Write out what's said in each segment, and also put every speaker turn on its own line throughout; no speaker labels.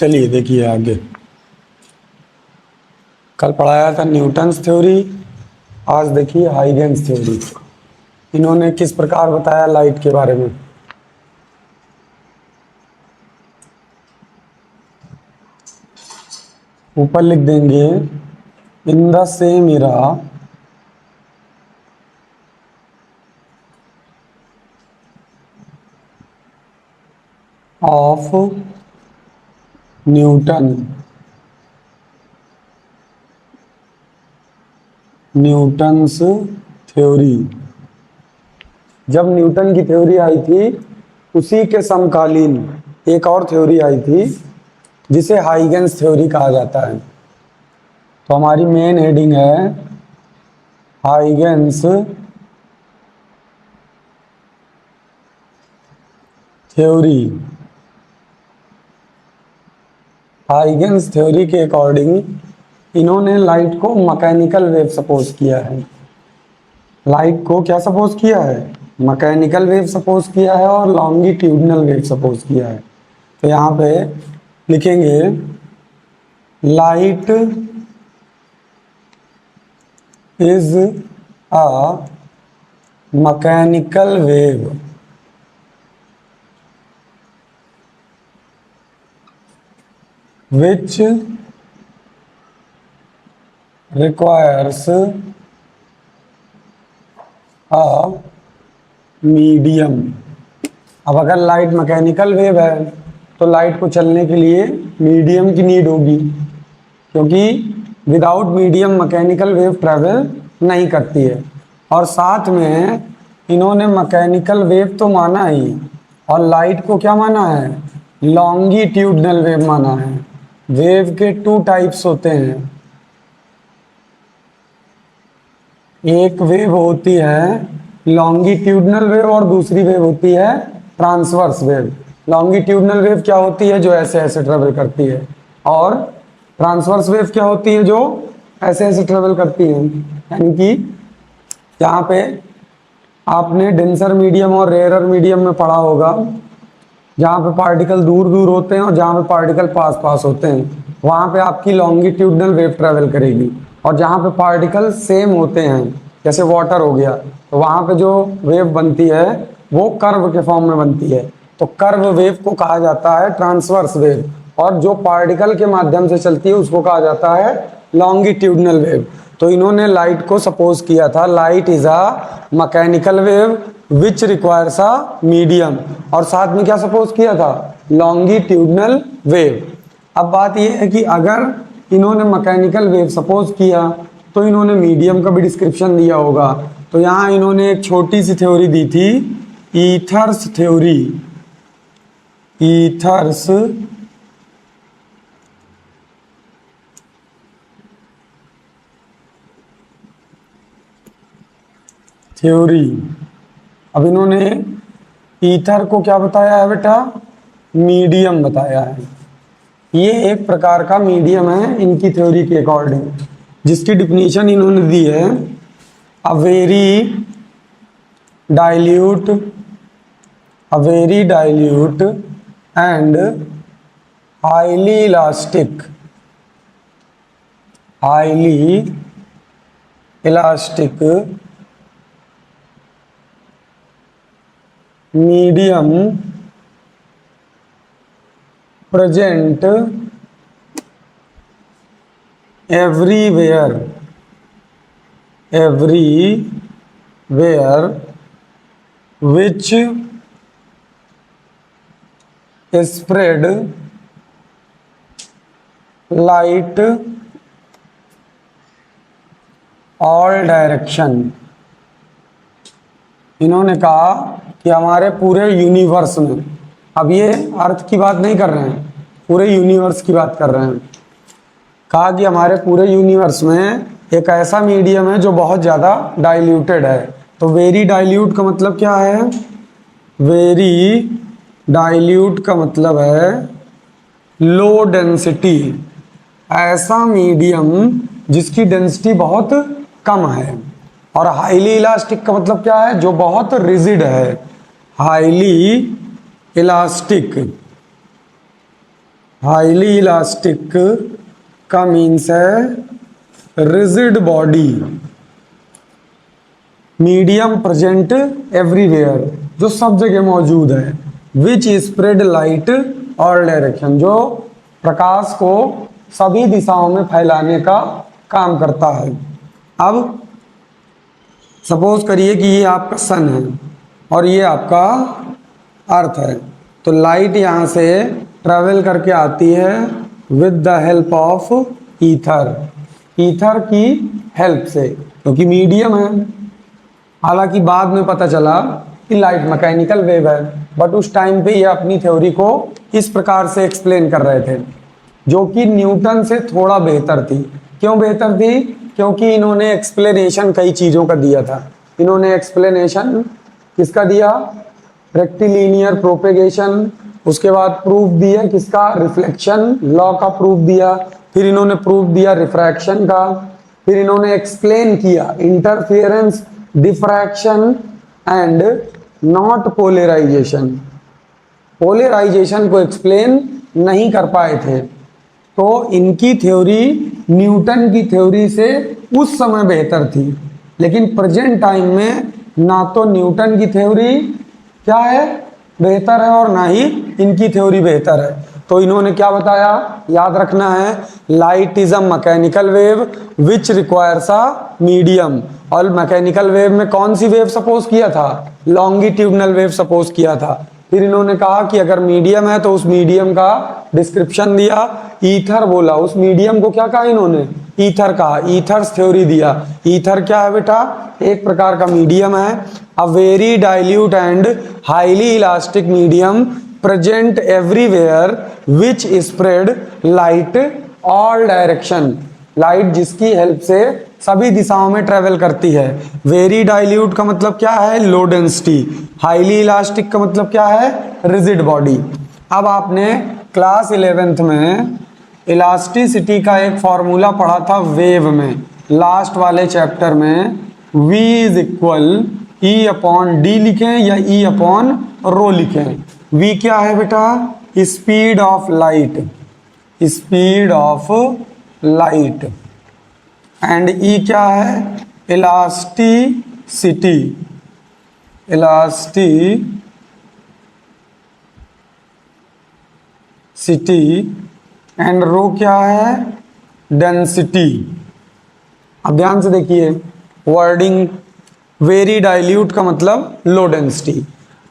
चलिए देखिए आगे। कल पढ़ाया था न्यूटन्स थ्योरी, आज देखिए हाइगेंस थ्योरी। इन्होंने किस प्रकार बताया लाइट के बारे में। ऊपर लिख देंगे in the same era of Newton's theory. जब न्यूटन की थ्योरी आई थी उसी के समकालीन एक और थ्योरी आई थी जिसे हाइगेंस थ्योरी कहा जाता है। तो हमारी मेन हेडिंग है हाइगेंस थ्योरी। हाइगेंस थ्योरी के अकॉर्डिंग इन्होंने लाइट को मैकेनिकल वेव सपोज किया है। लाइट को क्या सपोज किया है? मैकेनिकल वेव सपोज किया है और लॉन्गिट्यूडनल वेव सपोज किया है। तो यहाँ पे लिखेंगे light is a mechanical wave which requires a medium। अब अगर लाइट मैकेनिकल वेव है तो लाइट को चलने के लिए मीडियम की नीड होगी, क्योंकि without medium mechanical wave travel नहीं करती है। और साथ में इन्होंने मैकेनिकल वेव तो माना ही और लाइट को क्या माना है? लॉन्गिट्यूडनल वेव माना है। वेव के टू टाइप्स होते हैं, एक वेव होती है लॉन्गिट्यूडनल वेव और दूसरी वेव होती है ट्रांसवर्स वेव। लॉन्गिट्यूडनल वेव क्या होती है? जो ऐसे ऐसे ट्रेवल करती है। और ट्रांसवर्स वेव क्या होती है? जो ऐसे ऐसे ट्रेवल करती है। यानी कि यहाँ पे आपने डेंसर मीडियम और रेयरर मीडियम में पढ़ा होगा, जहाँ पे पार्टिकल दूर दूर होते हैं और जहाँ पे पार्टिकल पास पास होते हैं वहाँ पे आपकी लॉन्गिट्यूडनल वेव ट्रेवल करेगी। और जहाँ पे पार्टिकल सेम होते हैं जैसे वाटर हो गया, तो वहाँ पे जो वेव बनती है वो कर्व के फॉर्म में बनती है। तो कर्व वेव को कहा जाता है ट्रांसवर्स वेव, और जो पार्टिकल के माध्यम से चलती है उसको कहा जाता है लॉन्गिट्यूडनल वेव। तो इन्होंने लाइट को सपोज किया था light is a mechanical wave which requires a medium, और साथ में क्या सपोज किया था? Longitudinal wave. अब बात यह है कि अगर इन्होंने मैकेनिकल वेव सपोज किया तो इन्होंने मीडियम का भी डिस्क्रिप्शन दिया होगा। तो यहाँ इन्होंने एक छोटी सी थ्योरी दी थी, ईथर्स थ्योरी। Ethers theory. अब इन्होंने ईथर को क्या बताया है बेटा? मीडियम बताया है। ये एक प्रकार का मीडियम है इनकी थ्योरी के अकॉर्डिंग, जिसकी डिफिनीशन इन्होंने दी है a very dilute and highly elastic medium present everywhere which spread light all direction। इन्होंने कहा कि हमारे पूरे यूनिवर्स में, अब ये अर्थ की बात नहीं कर रहे हैं, पूरे यूनिवर्स की बात कर रहे हैं। कहा कि हमारे पूरे यूनिवर्स में एक ऐसा मीडियम है जो बहुत ज़्यादा डाइल्यूटेड है। तो वेरी डाइल्यूट का मतलब क्या है? वेरी डाइल्यूट का मतलब है लो डेंसिटी। ऐसा मीडियम जिसकी डेंसिटी बहुत कम है। और हाईली इलास्टिक का मतलब क्या है? जो बहुत रिजिड है। हाईली इलास्टिक हाईली इलास्टिक का मीन्स है rigid body, medium present everywhere, जो सब जगह मौजूद है, विच स्प्रेड लाइट और डायरेक्शन, जो प्रकाश को सभी दिशाओं में फैलाने का काम करता है। अब सपोज करिए कि ये आपका सन है और ये आपका अर्थ है, तो लाइट यहाँ से ट्रेवल करके आती है with the help of ether, ether की हेल्प से, क्योंकि मीडियम है। हालांकि बाद में पता चला कि लाइट मैकेनिकल वेव है, बट उस टाइम पे ये अपनी थ्योरी को इस प्रकार से एक्सप्लेन कर रहे थे, जो कि न्यूटन से थोड़ा बेहतर थी। क्यों बेहतर थी? क्योंकि इन्होंने एक्सप्लेनेशन कई चीज़ों का दिया था। इन्होंने एक्सप्लेनेशन किसका दिया? रेक्टिलिनियर प्रोपेगेशन, उसके बाद प्रूफ दिया किसका? रिफ्लेक्शन लॉ का प्रूफ दिया, फिर इन्होंने प्रूफ दिया रिफ्रैक्शन का, फिर इन्होंने एक्सप्लेन किया interference, diffraction and not polarisation. Polarisation को एक्सप्लेन नहीं कर पाए थे, तो इनकी थ्योरी न्यूटन की थ्योरी से उस समय बेहतर थी। लेकिन प्रेजेंट टाइम में ना तो न्यूटन की थ्योरी क्या है बेहतर है और ना ही इनकी थ्योरी बेहतर है। तो इन्होंने क्या बताया, याद रखना है, light is a mechanical wave which requires a medium. और मैकेनिकल वेव में कौन सी वेव सपोज किया था? लॉन्गिट्यूडनल वेव सपोज किया था। फिर इन्होंने कहा कि अगर मीडियम है तो उस मीडियम का डिस्क्रिप्शन दिया, ईथर बोला, उस मीडियम को क्या कहा इन्होंने? ईथर कहा, ईथर्स थ्योरी दिया। ईथर क्या है बेटा? एक प्रकार का मीडियम है, a very dilute and highly elastic medium present everywhere which spread light all direction, light जिसकी हेल्प से सभी दिशाओं में ट्रेवल करती है। वेरी डाइल्यूट का मतलब क्या है? Low density. हाईली इलास्टिक का मतलब क्या है? Rigid body. अब आपने क्लास 11th में इलास्टिसिटी का एक फॉर्मूला पढ़ा था वेव में, लास्ट वाले चैप्टर में, V is equal E upon D लिखें या ई अपॉन रो लिखें। V क्या है बेटा? Speed of light, speed of light, and E क्या है? इलास्टिसिटी, एंड रो क्या है? डेंसिटी। अब ध्यान से देखिए वर्डिंग, वेरी डाइल्यूट का मतलब लो डेंसिटी।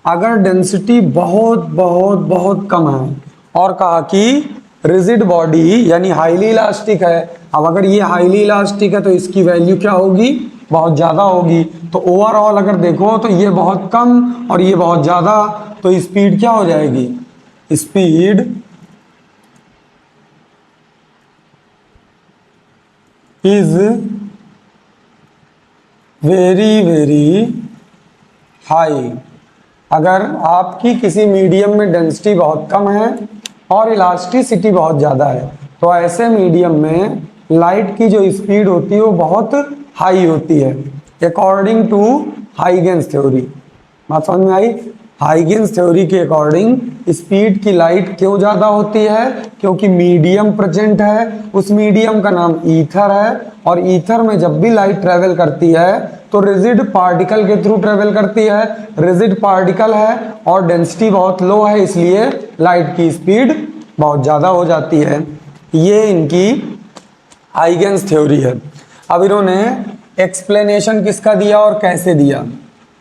अगर डेंसिटी बहुत बहुत बहुत कम है और कहा कि रिजिड बॉडी यानी हाईली इलास्टिक है, अब अगर ये हाईली इलास्टिक है तो इसकी वैल्यू क्या होगी? बहुत ज़्यादा होगी। तो ओवरऑल अगर देखो तो ये बहुत कम और ये बहुत ज़्यादा, तो स्पीड क्या हो जाएगी? Speed is very very high. अगर आपकी किसी मीडियम में डेंसिटी बहुत कम है और इलास्टिसिटी बहुत ज़्यादा है, तो ऐसे मीडियम में लाइट की जो स्पीड होती है वो बहुत हाई होती है, अकॉर्डिंग टू हाइगेंस थ्योरी। बात समझ में आई? हाइगेंस थ्योरी के अकॉर्डिंग स्पीड की लाइट क्यों ज़्यादा होती है? क्योंकि मीडियम प्रेजेंट है, उस मीडियम का नाम ईथर है, और ईथर में जब भी लाइट ट्रेवल करती है तो रिजिड पार्टिकल के थ्रू ट्रेवल करती है। रिजिड पार्टिकल है और डेंसिटी बहुत लो है, इसलिए लाइट की स्पीड बहुत ज़्यादा हो जाती है। ये इनकी हाइगेंस थ्योरी है। अब इन्होंने एक्सप्लेनेशन किसका दिया और कैसे दिया,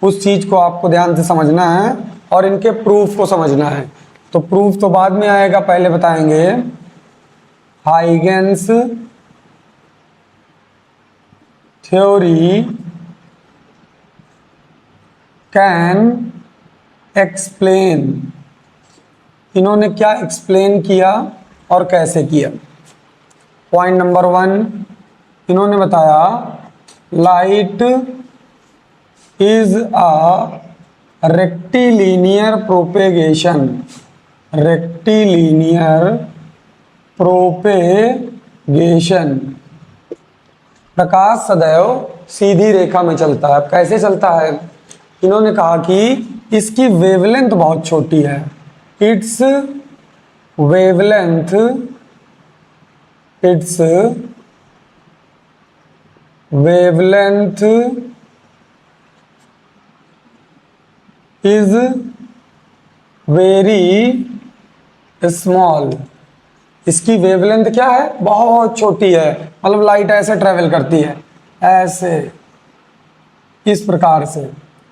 उस चीज़ को आपको ध्यान से समझना है और इनके प्रूफ को समझना है। तो प्रूफ तो बाद में आएगा, पहले बताएंगे हाइगेंस थ्योरी कैन एक्सप्लेन। इन्होंने क्या एक्सप्लेन किया और कैसे किया? पॉइंट नंबर 1, इन्होंने बताया light is a rectilinear propagation, rectilinear propagation. प्रकाश सदैव सीधी रेखा में चलता है। कैसे चलता है? इन्होंने कहा कि इसकी वेवलेंथ बहुत छोटी है, it's wavelength, its wavelength is very small। इसकी वेवलेंथ क्या है, बहुत छोटी है, मतलब लाइट ऐसे ट्रेवल करती है, ऐसे, इस प्रकार से।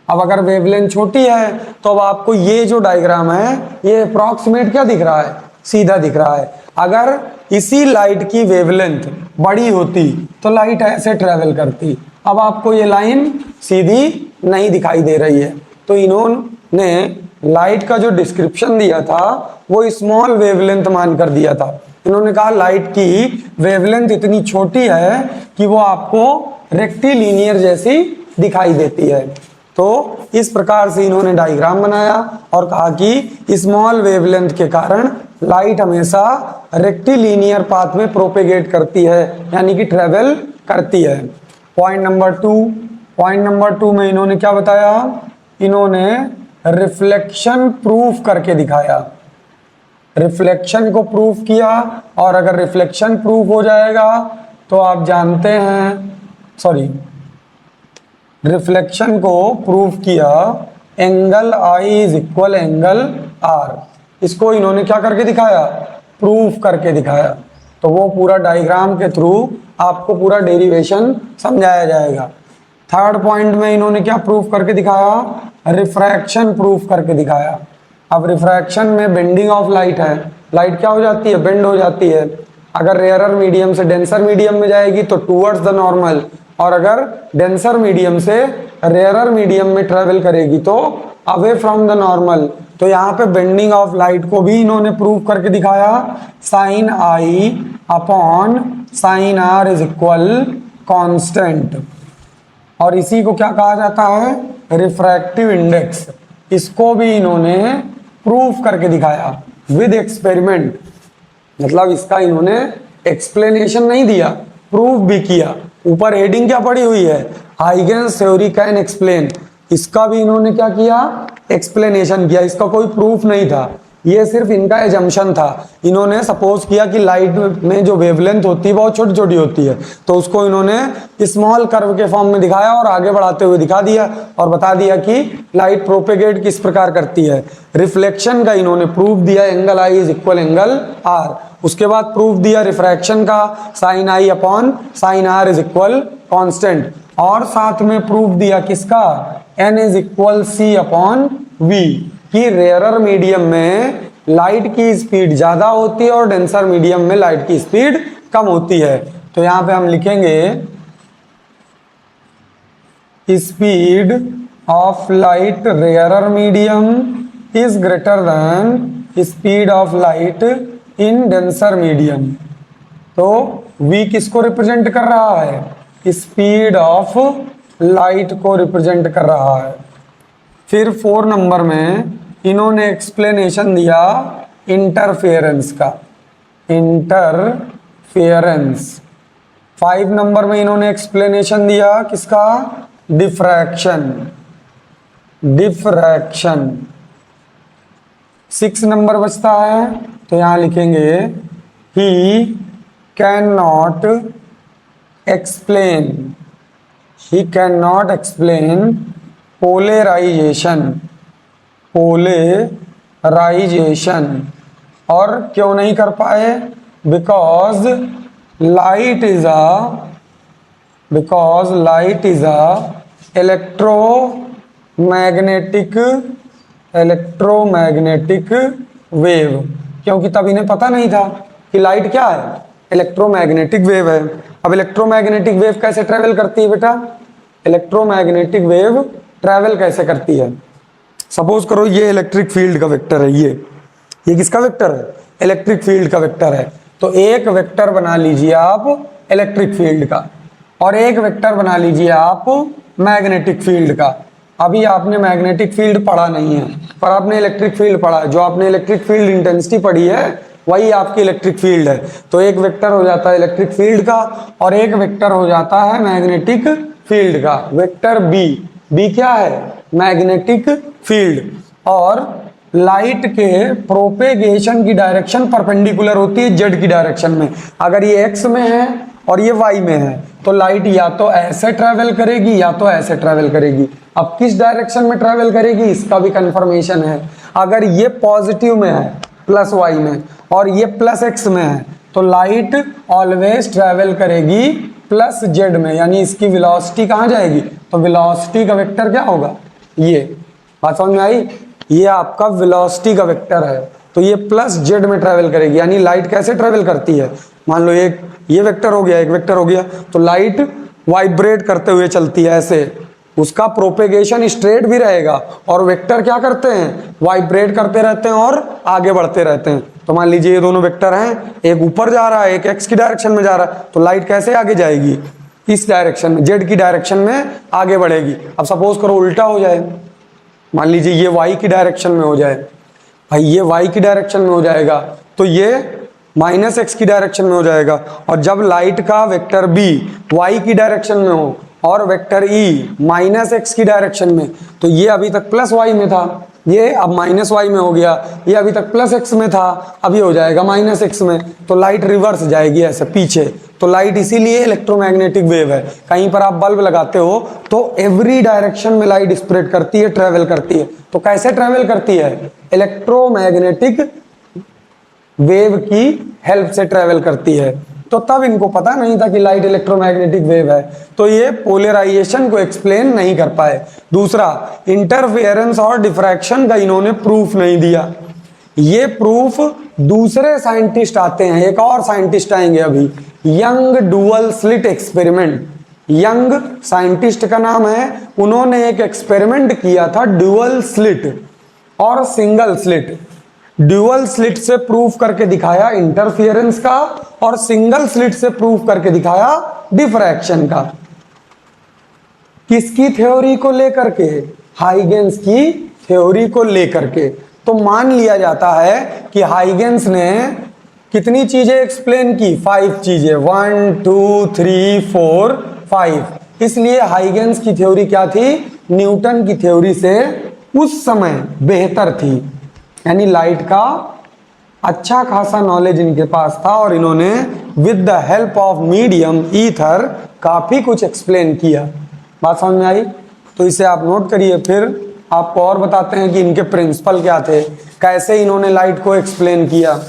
अब अगर वेवलेंथ छोटी है तो अब आपको ये जो डायग्राम है ये अप्रॉक्सीमेट क्या दिख रहा है, सीधा दिख रहा है। अगर इसी लाइट की वेवलेंथ बड़ी होती तो लाइट ऐसे ट्रेवल करती। अब आपको ये लाइन सीधी नहीं दिखाई दे रही है, तो इन्होंने लाइट का जो डिस्क्रिप्शन दिया था वो स्मॉल वेवलेंथ मानकर दिया था। इन्होंने कहा लाइट की वेवलेंथ इतनी छोटी है कि वो आपको रेक्टिलिनियर जैसी दिखाई देती है। तो इस प्रकार से इन्होंने डायग्राम बनाया और कहा कि स्मॉल वेवलेंथ के कारण लाइट हमेशा रेक्टिलिनियर पाथ में प्रोपेगेट करती है, यानी कि ट्रेवल करती है। पॉइंट नंबर टू में इन्होंने क्या बताया, इन्होंने रिफ्लेक्शन प्रूफ करके दिखाया। रिफ्लेक्शन को प्रूफ किया, और अगर रिफ्लेक्शन प्रूफ हो जाएगा तो आप जानते हैं, रिफ्लेक्शन को प्रूफ किया, angle i is equal angle r. इसको इन्होंने क्या करके दिखाया, प्रूफ करके दिखाया। तो वो पूरा डायग्राम के थ्रू आपको पूरा डेरिवेशन समझाया जाएगा। थर्ड पॉइंट में इन्होंने क्या प्रूफ करके दिखाया, रिफ्रैक्शन प्रूफ करके दिखाया। अब रिफ्रैक्शन में बेंडिंग ऑफ लाइट है, लाइट क्या हो जाती है, बेंड हो जाती है। अगर रेयरर मीडियम से डेंसर मीडियम में जाएगी तो टूवर्ड्स द नॉर्मल, और अगर डेंसर मीडियम से रेयरर मीडियम में ट्रेवल करेगी तो अवे फ्रॉम द नॉर्मल। तो यहाँ पे बेंडिंग ऑफ लाइट को भी इन्होंने प्रूव करके दिखाया, sine i upon sine r is equal constant. और इसी को क्या कहा जाता है, रिफ्रैक्टिव इंडेक्स। इसको भी इन्होंने प्रूफ करके दिखाया विद एक्सपेरिमेंट। मतलब इसका इन्होंने एक्सप्लेनेशन नहीं दिया, प्रूफ भी किया। ऊपर हेडिंग क्या पड़ी हुई है, हाइगेन्स थ्योरी कैन एक्सप्लेन। इसका भी इन्होंने क्या किया, एक्सप्लेनेशन किया। इसका कोई प्रूफ नहीं था, ये सिर्फ इनका एजम्पशन था। इन्होंने सपोज किया कि लाइट में जो वेवलेंथ होती है बहुत छोटी छोटी होती है, तो उसको इन्होंने स्मॉल कर्व के फॉर्म में दिखाया और आगे बढ़ाते हुए दिखा दिया और बता दिया कि लाइट प्रोपेगेट किस प्रकार करती है। रिफ्लेक्शन का इन्होंने प्रूफ दिया, angle i is equal angle r. उसके बाद प्रूफ दिया रिफ्रैक्शन का, sine i upon sine r is equal constant. और साथ में प्रूफ दिया किसका, n is equal c upon v, कि रेयरर मीडियम में लाइट की स्पीड ज्यादा होती है और डेंसर मीडियम में लाइट की स्पीड कम होती है। तो यहां पे हम लिखेंगे speed of light rarer medium is greater than speed of light in denser medium. तो v किसको रिप्रेजेंट कर रहा है, स्पीड ऑफ लाइट को रिप्रेजेंट कर रहा है। फिर 4 नंबर में इन्होंने एक्सप्लेनेशन दिया इंटरफेरेंस का, इंटरफेरेंस। 5 नंबर में इन्होंने एक्सप्लेनेशन दिया किसका, डिफ्रैक्शन, डिफ्रैक्शन। 6 नंबर बचता है, तो यहां लिखेंगे he can not explain, he can not explain polarisation, polarisation. और क्यों नहीं कर पाए, because light is a electromagnetic wave. क्योंकि तब इन्हें पता नहीं था कि लाइट क्या है, इलेक्ट्रोमैग्नेटिक वेव है। अब इलेक्ट्रोमैग्नेटिक वेव कैसे ट्रेवल करती है बेटा, इलेक्ट्रोमैग्नेटिक वेव ट्रेवल कैसे करती है। सपोज करो ये इलेक्ट्रिक फील्ड का वेक्टर है, ये किसका वेक्टर है, इलेक्ट्रिक फील्ड का वेक्टर है। तो एक वेक्टर बना लीजिए आप इलेक्ट्रिक फील्ड का, और एक वेक्टर बना लीजिए आप मैग्नेटिक फील्ड का। अभी आपने मैग्नेटिक फील्ड पढ़ा नहीं है, पर आपने इलेक्ट्रिक फील्ड पढ़ा है। जो आपने इलेक्ट्रिक फील्ड इंटेंसिटी पढ़ी है वही आपकी इलेक्ट्रिक फील्ड है। तो एक वेक्टर हो जाता है इलेक्ट्रिक फील्ड का और एक वेक्टर हो जाता है मैग्नेटिक फील्ड का। वेक्टर बी क्या है, मैग्नेटिक फील्ड। और लाइट के प्रोपेगेशन की डायरेक्शन परपेंडिकुलर होती है जेड की डायरेक्शन में। अगर ये एक्स में है और ये वाई में है तो लाइट या तो ऐसे ट्रेवल करेगी या तो ऐसे ट्रेवल करेगी। अब किस डायरेक्शन में ट्रेवल करेगी इसका भी कंफर्मेशन है। अगर ये पॉजिटिव में है प्लस वाई में और ये प्लस एक्स में है तो लाइट ऑलवेज ट्रेवल करेगी प्लस जेड में, यानी इसकी वेलोसिटी कहाँ जाएगी, तो वेलोसिटी का वेक्टर क्या होगा, ये बात समझ में आई। ये आपका वेलोसिटी का वेक्टर है तो ये प्लस जेड में ट्रेवल करेगी। यानी लाइट कैसे ट्रेवल करती है, मान लो एक ये वेक्टर हो गया, एक वेक्टर हो गया, तो लाइट वाइब्रेट करते हुए चलती है ऐसे, उसका प्रोपेगेशन स्ट्रेट भी रहेगा और वेक्टर क्या करते हैं, वाइब्रेट करते रहते हैं और आगे बढ़ते रहते हैं। तो मान लीजिए ये दोनों वेक्टर हैं, एक ऊपर जा रहा है एक एक्स की डायरेक्शन में जा रहा है, तो लाइट कैसे आगे जाएगी, इस डायरेक्शन में, जेड की डायरेक्शन में आगे बढ़ेगी। अब सपोज करो उल्टा हो जाए, मान लीजिए ये वाई की डायरेक्शन में हो जाए, भाई ये वाई की डायरेक्शन में हो जाएगा तो ये माइनस एक्स की डायरेक्शन में हो जाएगा। और जब लाइट का वेक्टर बी वाई की डायरेक्शन में हो और वेक्टर ई माइनस एक्स की डायरेक्शन में, तो ये अभी तक प्लस वाई में था, ये अब माइनस वाई में हो गया, ये अभी तक प्लस एक्स में था, अभी हो जाएगा माइनस एक्स में, तो लाइट रिवर्स जाएगी ऐसे पीछे। तो लाइट इसीलिए इलेक्ट्रोमैग्नेटिक वेव है। कहीं पर आप बल्ब लगाते हो तो एवरी डायरेक्शन में लाइट स्प्रेड करती है, ट्रेवल करती है। तो कैसे ट्रेवल करती है, इलेक्ट्रोमैग्नेटिक वेव की हेल्प से ट्रेवल करती है। तो तब इनको पता नहीं था कि लाइट इलेक्ट्रोमैग्नेटिक वेव है, तो ये पोलराइजेशन को एक्सप्लेन नहीं कर पाए। दूसरा, इंटरफेरेंस और डिफ्रैक्शन का इन्होंने प्रूफ नहीं दिया। ये प्रूफ दूसरे साइंटिस्ट आते हैं, एक और साइंटिस्ट आएंगे अभी, young dual slit experiment. Young scientist का नाम है, उन्होंने एक एक्सपेरिमेंट किया था डुअल स्लिट और सिंगल स्लिट। ड्यूअल स्लिट से प्रूफ करके दिखाया इंटरफियरेंस का और सिंगल स्लिट से प्रूफ करके दिखाया डिफ्रैक्शन का। किसकी थ्योरी को लेकर के, हाइगेंस की थ्योरी को लेकर के। तो मान लिया जाता है कि हाइगेंस ने कितनी चीजें एक्सप्लेन की, 5 चीजें, 1 2 3 4 5। इसलिए हाइगेंस की थ्योरी क्या थी, न्यूटन की थ्योरी से उस समय बेहतर थी। यानी लाइट का अच्छा खासा नॉलेज इनके पास था और इन्होंने with the help of medium ether काफी कुछ एक्सप्लेन किया। बात समझ में आई, तो इसे आप नोट करिए। फिर आपको और बताते हैं कि इनके प्रिंसिपल क्या थे, कैसे इन्होंने लाइट को एक्सप्लेन किया।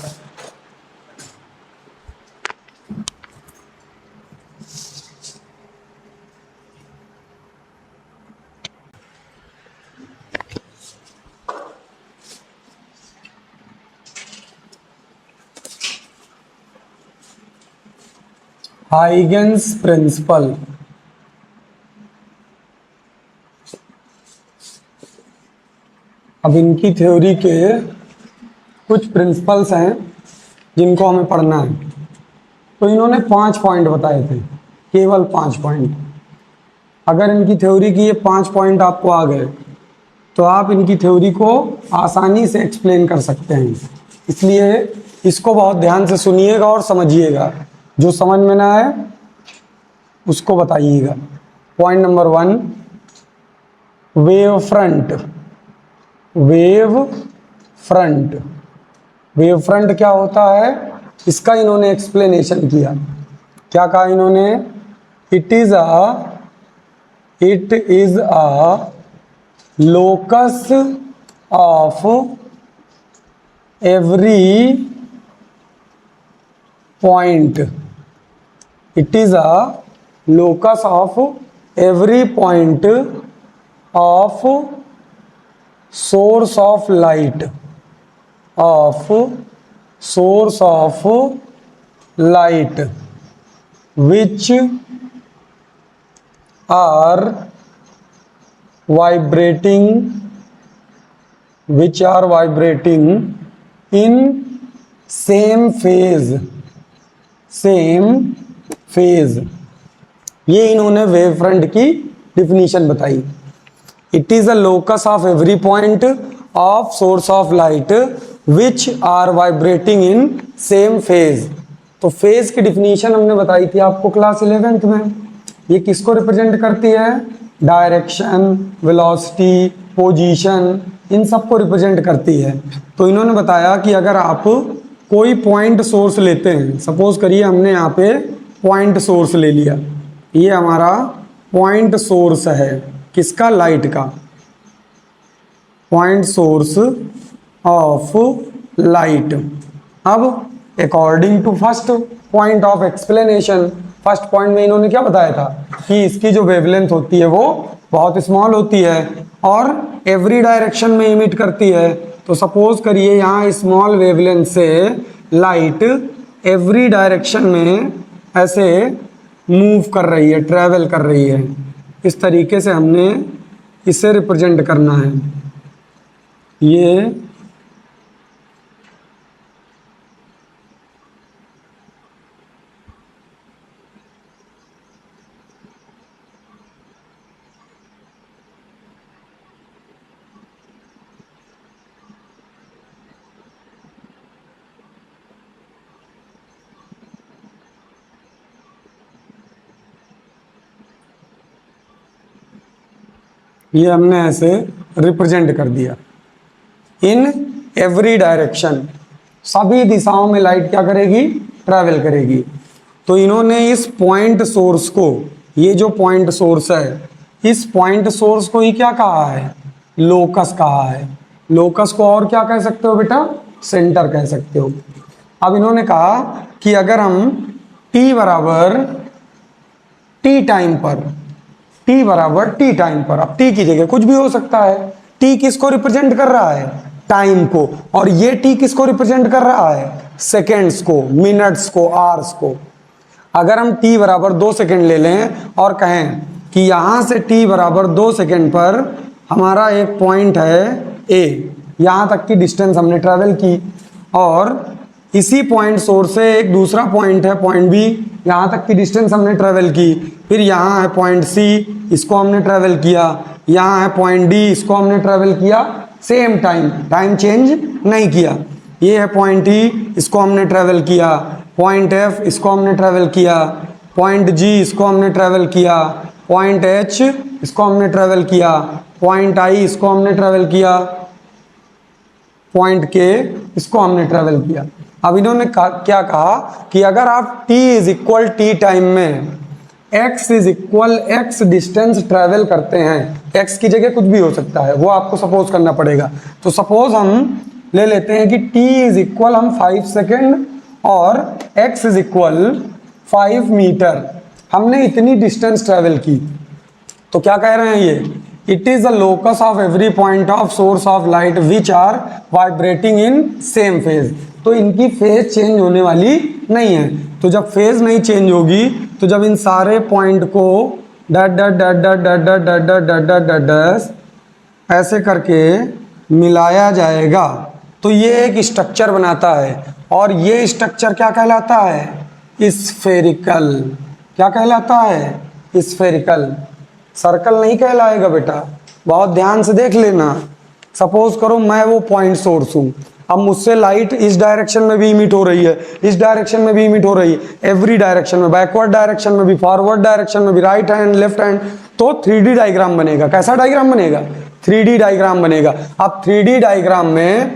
Huygens principle. अब इनकी थ्योरी के कुछ प्रिंसिपल्स हैं जिनको हमें पढ़ना है। तो इन्होंने 5 पॉइंट बताए थे, केवल 5 पॉइंट। अगर इनकी थ्योरी की ये 5 पॉइंट आपको आ गए तो आप इनकी थ्योरी को आसानी से एक्सप्लेन कर सकते हैं। इसलिए इसको बहुत ध्यान से सुनिएगा और समझिएगा, जो समझ में ना आए उसको बताइएगा। Point number 1, wave front. Wave front, wave front क्या होता है, इसका इन्होंने एक्सप्लेनेशन किया। क्या कहा इन्होंने, it is a locus of every point. It is a locus of every point of source of light, of source of light which are vibrating in same phase। ये इन्होंने वेव फ्रंट की definition बताई। It is a locus of every point of source of light which are vibrating in same phase. तो phase की definition हमने बताई थी आपको क्लास 11th में। ये किसको रिप्रेजेंट करती है, डायरेक्शन, वेलोसिटी, पोजीशन, इन सब को रिप्रेजेंट करती है। तो इन्होंने बताया कि अगर आप कोई पॉइंट सोर्स लेते हैं, सपोज करिए हमने यहाँ पे पॉइंट सोर्स ले लिया, ये हमारा पॉइंट सोर्स है किसका, लाइट का, पॉइंट सोर्स ऑफ लाइट। अब according to first point of explanation, first point में इन्होंने क्या बताया था कि इसकी जो वेवलेंथ होती है वो बहुत स्मॉल होती है और एवरी डायरेक्शन में इमिट करती है। तो सपोज करिए यहाँ स्मॉल वेवलेंथ से लाइट एवरी डायरेक्शन में ऐसे मूव कर रही है, ट्रैवल कर रही है। इस तरीके से हमने इसे रिप्रेजेंट करना है। ये हमने ऐसे रिप्रेजेंट कर दिया। इन एवरी डायरेक्शन, सभी दिशाओं में लाइट क्या करेगी, ट्रैवल करेगी। तो इन्होंने इस पॉइंट सोर्स को, ये जो पॉइंट सोर्स है, इस पॉइंट सोर्स को ही क्या कहा है, लोकस कहा है। लोकस को और क्या कह सकते हो बेटा, सेंटर कह सकते हो। अब इन्होंने कहा कि अगर हम t बराबर t टाइम पर, t बराबर t टाइम पर, अब t की जगह कुछ भी हो सकता है, t किसको रिप्रेजेंट कर रहा है, टाइम को, और ये t किसको रिप्रेजेंट कर रहा है, सेकेंड्स को, मिनट्स को, आवर्स को। अगर हम t बराबर 2 सेकेंड ले लें और कहें कि यहां से t बराबर 2 सेकेंड पर हमारा एक पॉइंट है a, यहां तक की डिस्टेंस हमने ट्रेवल की, और इसी पॉइंट सोर्स से एक दूसरा पॉइंट है पॉइंट बी, यहां तक की डिस्टेंस हमने ट्रेवल की, फिर यहाँ है पॉइंट सी, इसको हमने ट्रेवल किया, यहाँ है पॉइंट डी, इसको हमने ट्रेवल किया, सेम टाइम चेंज नहीं किया। ये है पॉइंट ई, इसको हमने ट्रेवल किया, पॉइंट एफ, इसको हमने ट्रेवल किया, पॉइंट जी, इसको हमने ट्रेवल किया, पॉइंट एच, इसको हमने ट्रेवल किया, पॉइंट आई, इसको हमने ट्रेवल किया, पॉइंट के, इसको हमने ट्रेवल किया। अब इन्होंने क्या कहा कि अगर आप t is equal t time में x is equal x distance travel करते हैं, x की जगह कुछ भी हो सकता है, वो आपको सपोज करना पड़ेगा। तो सपोज हम ले लेते हैं कि t इज इक्वल हम 5 सेकेंड और x इज इक्वल 5 मीटर, हमने इतनी डिस्टेंस ट्रेवल की। तो क्या कह रहे हैं ये, it is the locus of every point of source of light which are vibrating in same phase. तो इनकी फेज चेंज होने वाली नहीं है। तो जब फेज नहीं चेंज होगी, तो जब इन सारे पॉइंट को डट डट डट डट डट डट डट डट डट डट डट डट ऐसे करके मिलाया जाएगा, तो ये एक स्ट्रक्चर बनाता है। और ये स्ट्रक्चर क्या कहलाता है, स्फेरिकल। क्या कहलाता है, स्फेरिकल। सर्कल नहीं कहलाएगा बेटा, बहुत ध्यान से देख लेना। सपोज करो मैं वो पॉइंट सोर्स हूँ, अब मुझसे लाइट इस डायरेक्शन में भी इमिट हो रही है, इस डायरेक्शन में भी इमिट हो रही है, एवरी डायरेक्शन में, बैकवर्ड डायरेक्शन में भी, फॉरवर्ड डायरेक्शन में भी, राइट हैंड, लेफ्ट हैंड। तो 3D डायग्राम बनेगा। कैसा डायग्राम बनेगा, 3D डायग्राम बनेगा। अब 3D डायग्राम में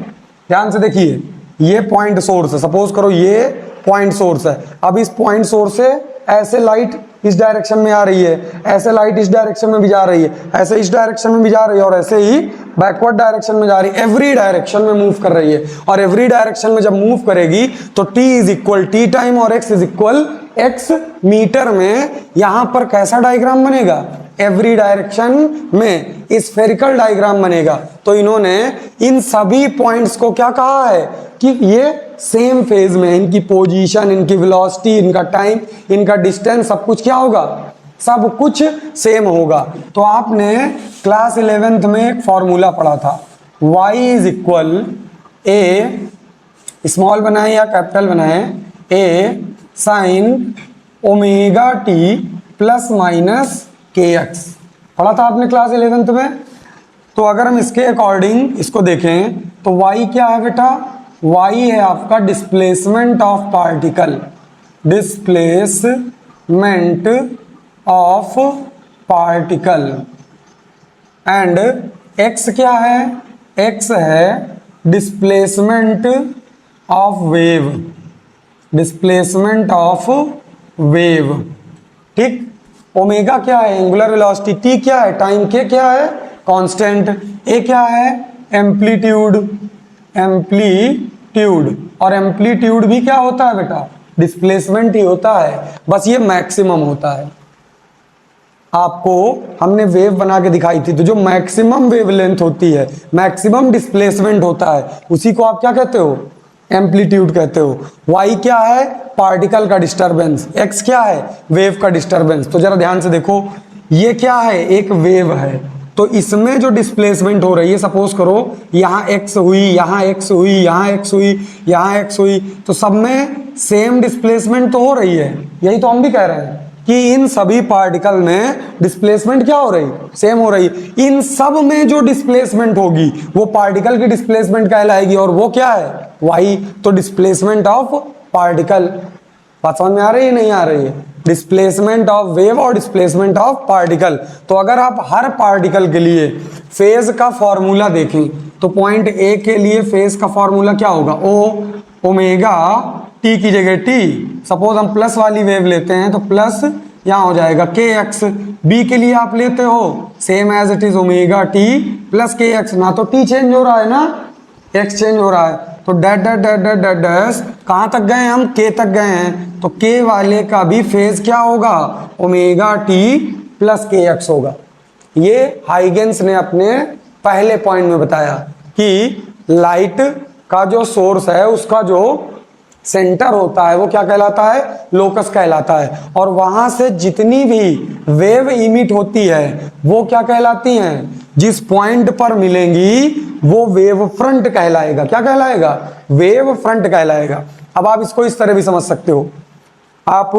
ध्यान से देखिए, ये पॉइंट सोर्स है, सपोज करो ये पॉइंट सोर्स है। अब इस पॉइंट सोर्स से ऐसे लाइट इस डायरेक्शन में आ रही है, ऐसे लाइट इस डायरेक्शन में भी जा रही है, ऐसे इस डायरेक्शन में भी जा रही है, और ऐसे ही बैकवर्ड डायरेक्शन में जा रही है, एवरी डायरेक्शन में मूव कर रही है। और एवरी डायरेक्शन में जब मूव करेगी तो t is equal t time और x is equal x metre में यहाँ पर कैसा डायग्राम बनेगा, एवरी डायरेक्शन में स्फेरिकल डायग्राम बनेगा। तो इन्होंने इन सभी पॉइंट्स को क्या कहा है कि ये सेम फेज में, इनकी पोजीशन, इनकी वेलोसिटी, इनका टाइम, इनका डिस्टेंस, सब कुछ क्या होगा, सब कुछ सेम होगा। तो आपने क्लास 11th में एक फॉर्मूला पढ़ा था, y is equal A, small बनाए या कैपिटल बनाए, A sine omega T plus minus K X, पढ़ा था आपने क्लास 11th में। तो अगर हम इसके अकॉर्डिंग इसको देखें तो y क्या है बेटा, y है आपका displacement of particle, displacement of particle, and x क्या है? एक्स है displacement of wave, displacement of wave, ठीक। ओमेगा क्या है? Angular velocity. टी क्या है? टाइम। के क्या है? कांस्टेंट। ए क्या है? Amplitude, amplitude. और एम्पलीट्यूड भी क्या होता है बेटा? डिस्प्लेसमेंट ही होता है, बस ये मैक्सिमम होता है। आपको हमने वेव बना के दिखाई थी, तो जो मैक्सिमम वेवलेंथ होती है, मैक्सिमम डिस्प्लेसमेंट होता है, उसी को आप क्या कहते हो? एम्पलीट्यूड कहते हो। y क्या है? पार्टिकल का डिस्टरबेंस। x क्या है? वेव का डिस्टरबेंस। तो जरा ध्यान से देखो, ये क्या है? एक वेव है, तो इसमें जो डिस्प्लेसमेंट हो रही है, सपोज करो यहाँ x हुई, यहाँ x हुई, यहाँ x हुई, यहाँ x हुई, तो सब में सेम डिस्प्लेसमेंट तो हो रही है। यही तो हम भी कह रहे हैं कि इन सभी पार्टिकल में डिस्प्लेसमेंट क्या हो रही? सेम हो रही। इन सब में जो डिस्प्लेसमेंट होगी वो पार्टिकल की डिस्प्लेसमेंट कहलाएगी, और वो क्या है? y। तो डिस्प्लेसमेंट ऑफ पार्टिकल, बात समझ में आ रही है? नहीं आ रही है? डिस्प्लेसमेंट ऑफ वेव और डिस्प्लेसमेंट ऑफ पार्टिकल। तो अगर आप हर पार्टिकल के लिए फेज का फॉर्मूला देखें, तो पॉइंट ए के लिए फेज का फॉर्मूला क्या होगा? ओ ओमेगा टी की जगह टी, सपोज हम प्लस वाली वेव लेते हैं तो प्लस यहाँ हो जाएगा के एक्स। बी के लिए आप लेते हो same as it is omega T plus k x. ना तो टी चेंज हो रहा है ना एक्स चेंज हो रहा है, तो that that that that that dash कहाँ तक गए? हम के तक गए हैं, तो के वाले का भी फेज क्या होगा? Omega T plus k x होगा। ये हाइगेंस ने अपने पहले पॉइंट में बताया कि लाइट का जो सोर्स है उसका जो सेंटर होता है वो क्या कहलाता है? लोकस कहलाता है। और वहां से जितनी भी वेव इमिट होती है वो क्या कहलाती हैं? जिस पॉइंट पर मिलेंगी वो वेव फ्रंट कहलाएगा। क्या कहलाएगा? वेव फ्रंट कहलाएगा। अब आप इसको इस तरह भी समझ सकते हो, आप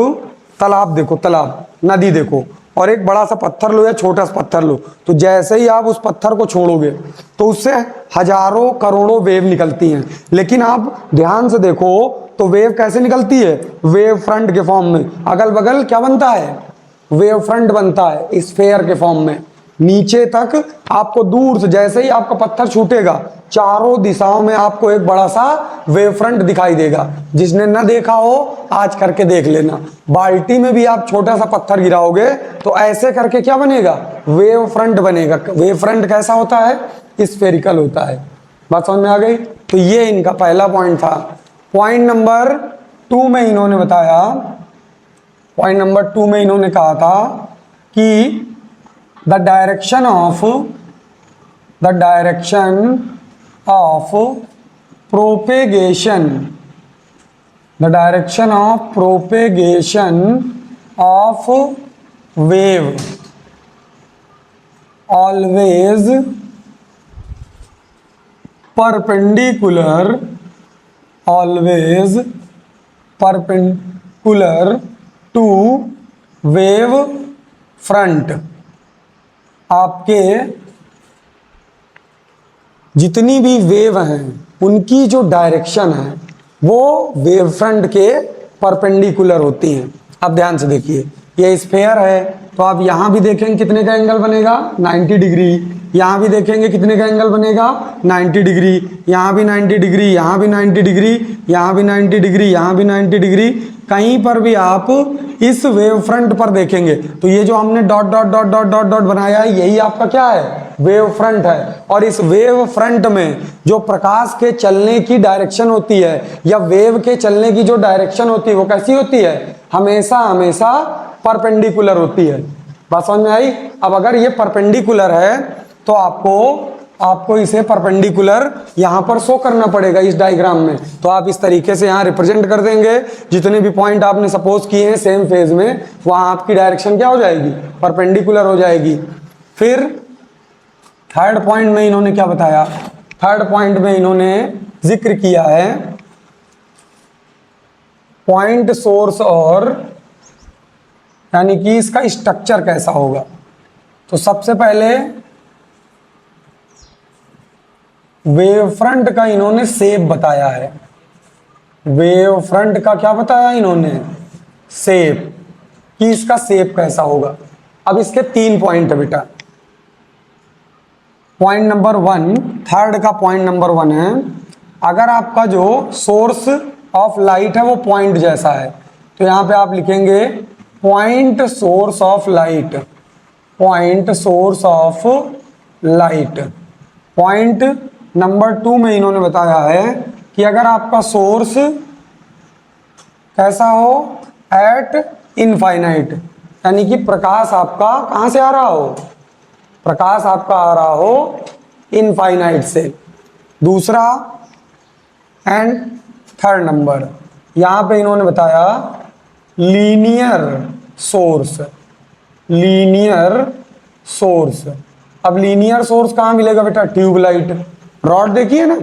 तालाब देखो, तालाब, नदी देखो, और एक बड़ा सा पत्थर लो या छोटा सा पत्थर लो, तो जैसे ही आप उस पत्थर को छोड़ोगे तो उससे हजारों करोड़ों वेव निकलती हैं, लेकिन आप ध्यान से देखो तो वेव कैसे निकलती है? वेव फ्रंट के फॉर्म में। अगल बगल क्या बनता है? वेव फ्रंट बनता है स्फेयर के फॉर्म में। नीचे तक आपको दूर से जैसे ही आपका पत्थर छूटेगा चारों दिशाओं में आपको एक बड़ा सा वेव फ्रंट दिखाई देगा। जिसने न देखा हो आज करके देख लेना। बाल्टी में भी आप छोटा सा पत्थर गिराओगे तो ऐसे करके क्या बनेगा? वेव फ्रंट बनेगा। वेव फ्रंट कैसा होता है? स्फेरिकल होता है। बात समझ में आ गई? तो ये इनका पहला पॉइंट था। पॉइंट नंबर 2 में इन्होंने बताया, पॉइंट नंबर 2 में इन्होंने कहा था कि the direction of propagation, the direction of propagation of wave always perpendicular, always perpendicular to wave front। आपके जितनी भी वेव हैं उनकी जो डायरेक्शन है वो वेव फ्रंट के परपेंडिकुलर होती हैं। अब ध्यान से देखिए, ये स्फेयर है तो आप यहाँ भी देखेंगे कितने का एंगल बनेगा? 90 डिग्री। यहाँ भी देखेंगे कितने का एंगल बनेगा? 90 डिग्री। यहाँ भी 90 डिग्री, यहाँ भी 90 डिग्री, यहाँ भी 90 डिग्री, यहाँ भी 90 डिग्री। कहीं पर भी आप इस वेव फ्रंट पर देखेंगे तो ये जो हमने dot dot dot dot dot dot बनाया है यही आपका क्या है? वेव फ्रंट है। और इस वेव फ्रंट में जो प्रकाश के चलने की डायरेक्शन होती है या वेव के चलने की जो डायरेक्शन होती है वो कैसी होती है? हमेशा हमेशा परपेंडिकुलर होती है। बात समझ में आई? अब अगर ये परपेंडिकुलर है तो आपको इसे परपेंडिकुलर यहाँ पर शो करना पड़ेगा इस डायग्राम में। तो आप इस तरीके से यहाँ रिप्रेजेंट कर देंगे। जितने भी पॉइंट आपने सपोज किए हैं सेम फेज में, वहाँ आपकी डायरेक्शन क्या हो जाएगी? परपेंडिकुलर हो जाएगी। फिर थर्ड पॉइंट में इन्होंने क्या बताया? थर्ड पॉइंट में इन्होंने जिक्र किया है पॉइंट सोर्स और यानी कि इसका स्ट्रक्चर कैसा होगा। तो सबसे पहले वेव फ्रंट का इन्होंने शेप बताया है। वेव फ्रंट का क्या बताया इन्होंने? शेप, कि इसका शेप कैसा होगा। अब इसके 3 पॉइंट है बेटा। पॉइंट नंबर 1, थर्ड का पॉइंट नंबर 1 है, अगर आपका जो सोर्स ऑफ लाइट है वो पॉइंट जैसा है तो यहां पे आप लिखेंगे point source of light, point source of light. Point number 2 में इन्होंने बताया है कि अगर आपका सोर्स कैसा हो, एट इनफाइनाइट, यानी कि प्रकाश आपका कहां से आ रहा हो, प्रकाश आपका आ रहा हो इनफाइनाइट से। दूसरा एंड थर्ड नंबर, यहां पे इन्होंने बताया लीनियर सोर्स, लीनियर सोर्स। अब लीनियर सोर्स कहां मिलेगा बेटा, ट्यूबलाइट। रॉड देखिए ना,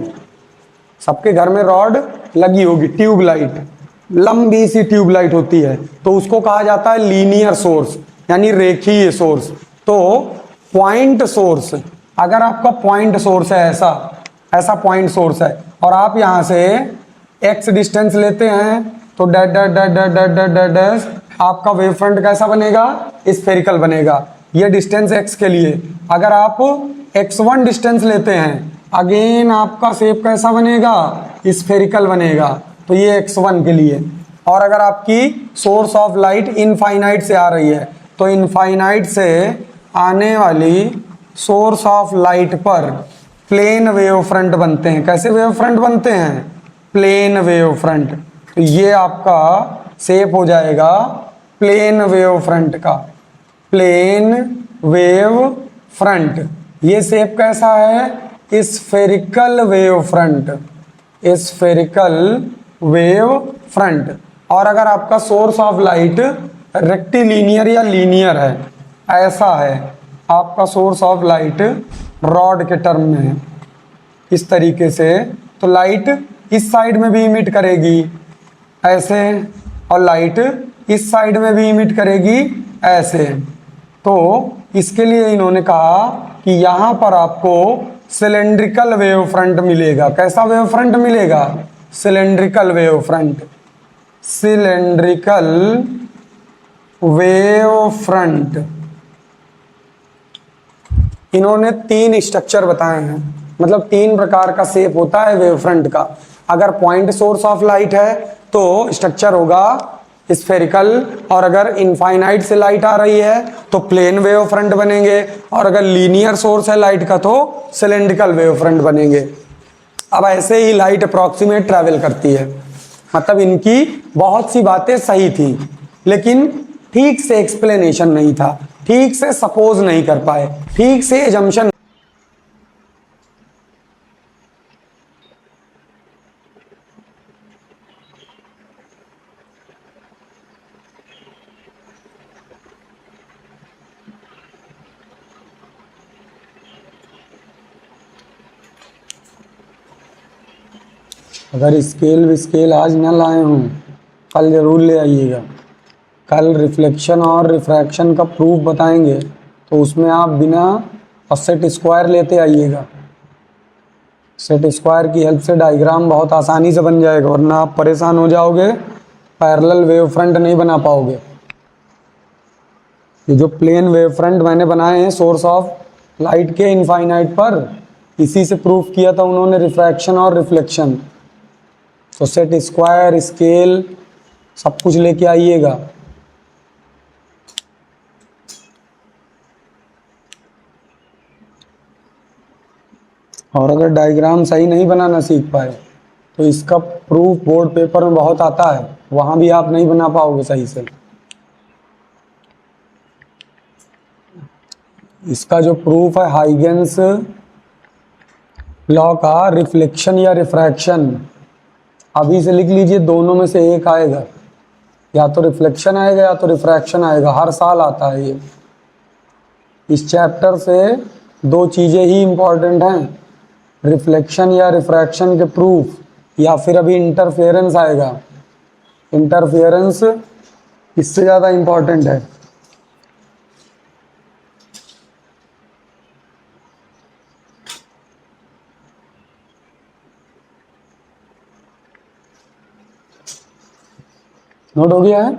सबके घर में रॉड लगी होगी, ट्यूबलाइट, लंबी सी ट्यूबलाइट होती है, तो उसको कहा जाता है लीनियर सोर्स, यानी रेखीय सोर्स। तो पॉइंट सोर्स, अगर आपका पॉइंट सोर्स है ऐसा, ऐसा पॉइंट सोर्स है और आप यहां से एक्स डिस्टेंस लेते हैं तो dash dash dash dash dash dash dash dash आपका वेव फ्रंट कैसा बनेगा, स्फेरिकल बनेगा। ये डिस्टेंस एक्स के लिए। अगर आप x1 डिस्टेंस लेते हैं, अगेन आपका शेप कैसा बनेगा, स्फेरिकल बनेगा। तो ये x1 के लिए। और अगर आपकी सोर्स ऑफ लाइट इनफाइनाइट से आ रही है तो इनफाइनाइट से आने वाली सोर्स ऑफ लाइट पर प्लेन वेव फ्रंट बनते हैं। कैसे वेव फ्रंट बनते हैं, प्लेन वेव फ्रंट। तो ये आपका शेप हो जाएगा प्लेन वेव फ्रंट का, प्लेन वेव फ्रंट। ये शेप कैसा है, spherical wave front, spherical wave front. और अगर आपका सोर्स ऑफ लाइट रेक्टिलिनियर या लीनियर है, ऐसा है आपका सोर्स ऑफ लाइट रॉड के टर्म में है इस तरीके से, तो लाइट इस साइड में भी इमिट करेगी ऐसे, और लाइट इस साइड में भी इमिट करेगी ऐसे। तो इसके लिए इन्होंने कहा कि यहां पर आपको सिलेंड्रिकल वेव फ्रंट मिलेगा। कैसा वेव फ्रंट मिलेगा, cylindrical wave front, cylindrical wave front. इन्होंने 3 स्ट्रक्चर बताए हैं, मतलब 3 प्रकार का शेप होता है वेव फ्रंट का। अगर पॉइंट सोर्स ऑफ लाइट है तो स्ट्रक्चर होगा स्फेरिकल, और अगर इनफाइनाइट से लाइट आ रही है तो प्लेन वेव फ्रंट बनेंगे, और अगर लीनियर सोर्स है लाइट का तो सिलेंड्रिकल वेव फ्रंट बनेंगे। अब ऐसे ही लाइट अप्रॉक्सीमेट ट्रैवल करती है, मतलब इनकी बहुत सी बातें सही थी लेकिन ठीक से एक्सप्लेनेशन नहीं था, ठीक से सपोज नहीं कर पाए, ठीक से एजम्पशन। अगर स्केल विस्केल आज न लाए हों कल जरूर ले आइएगा। कल रिफ्लेक्शन और रिफ्रैक्शन का प्रूफ बताएंगे तो उसमें आप बिना और सेट स्क्वायर लेते आइएगा। सेट स्क्वायर की हेल्प से डायग्राम बहुत आसानी से बन जाएगा, वरना आप परेशान हो जाओगे, पैरेलल वेव फ्रंट नहीं बना पाओगे। ये जो प्लेन वेव फ्रंट मैंने बनाए हैं सोर्स ऑफ लाइट के इनफाइनाइट पर, इसी से प्रूफ किया था उन्होंने रिफ्रैक्शन और रिफ्लेक्शन। तो सेट स्क्वायर स्केल सब कुछ लेके आइएगा। और अगर डायग्राम सही नहीं बनाना सीख पाए तो इसका प्रूफ बोर्ड पेपर में बहुत आता है, वहां भी आप नहीं बना पाओगे सही से। इसका जो प्रूफ है हाइगेंस लॉ का, रिफ्लेक्शन या रिफ्रैक्शन, अभी से लिख लीजिए, दोनों में से एक आएगा, या तो रिफ्लेक्शन आएगा या तो रिफ्रैक्शन आएगा, हर साल आता है ये। इस चैप्टर से 2 चीज़ें ही इम्पॉर्टेंट हैं, रिफ्लेक्शन या रिफ्रैक्शन के प्रूफ, या फिर अभी इंटरफेरेंस आएगा। इंटरफेरेंस इससे ज़्यादा इम्पॉर्टेंट है। नोट हो गया है।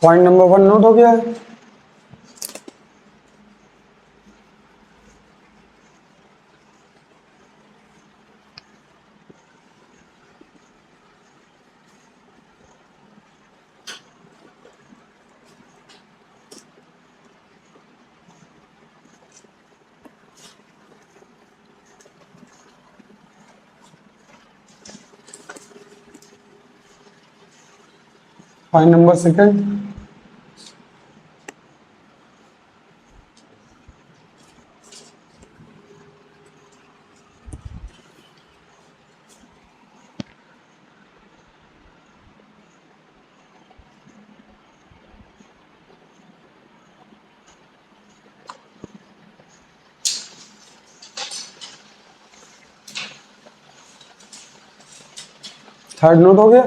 पॉइंट नंबर 1 नोट हो गया है। पॉइंट नंबर 2 थर्ड नोट हो गया।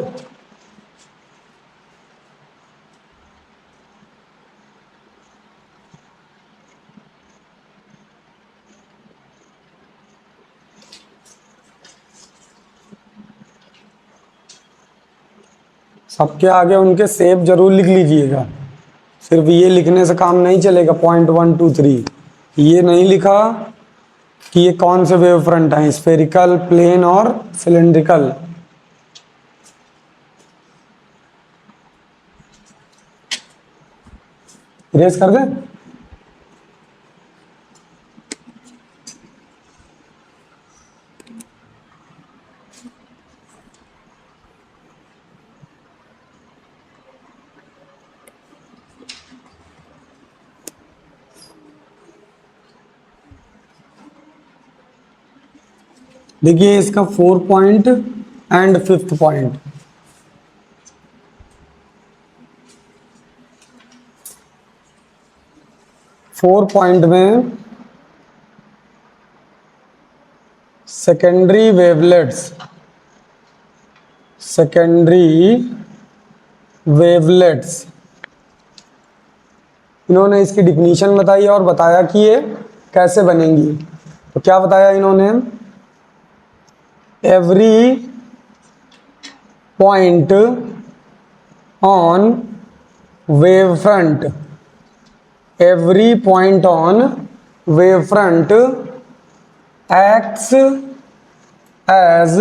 सबके आगे उनके सेप जरूर लिख लीजिएगा, सिर्फ ये लिखने से काम नहीं चलेगा। पॉइंट 1 2 3 ये नहीं लिखा कि ये कौन से वेव फ्रंट हैं, स्फेरिकल, प्लेन और सिलेंड्रिकल। इरेज कर दें। देखिए इसका 4 point and 5th point. 4 point में सेकेंडरी वेवलेट्स, इन्होंने इसकी डिफिनीशन बताई और बताया कि ये कैसे बनेंगी। तो क्या बताया इन्होंने, every point on wave front, every point on wavefront acts as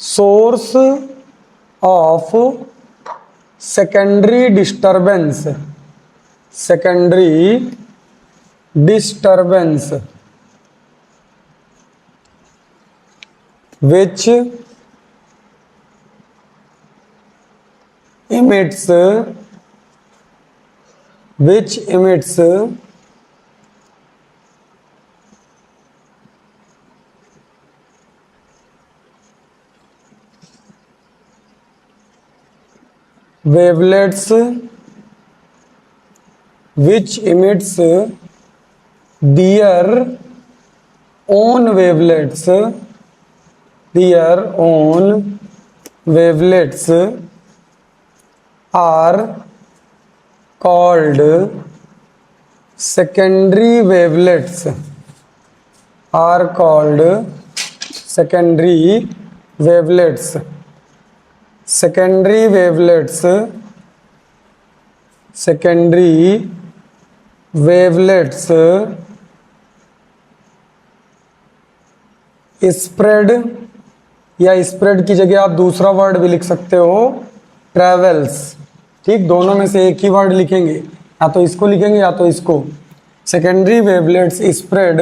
source of secondary disturbance, which emits wavelets, which emits their own wavelets, are called secondary wavelets, spread, या स्प्रेड की जगह आप दूसरा वर्ड भी लिख सकते हो, ट्रेवल्स। ठीक, दोनों में से एक ही वर्ड लिखेंगे, या तो इसको लिखेंगे या तो इसको। Secondary wavelets spread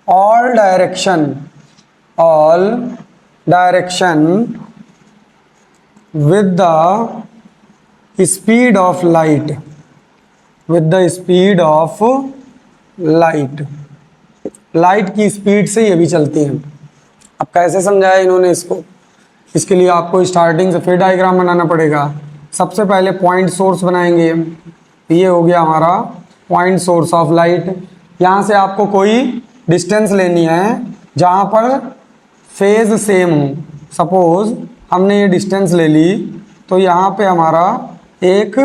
all direction with the speed of light, light की स्पीड से ये भी चलती हैं। अब कैसे समझाया इन्होंने इसको, इसके लिए आपको स्टार्टिंग से फिर डायग्राम बनाना पड़ेगा। सबसे पहले पॉइंट सोर्स बनाएंगे, ये हो गया हमारा पॉइंट सोर्स ऑफ लाइट। यहाँ से आपको कोई डिस्टेंस लेनी है जहाँ पर फेज सेम हो। सपोज हमने ये डिस्टेंस ले ली, तो यहाँ पे हमारा एक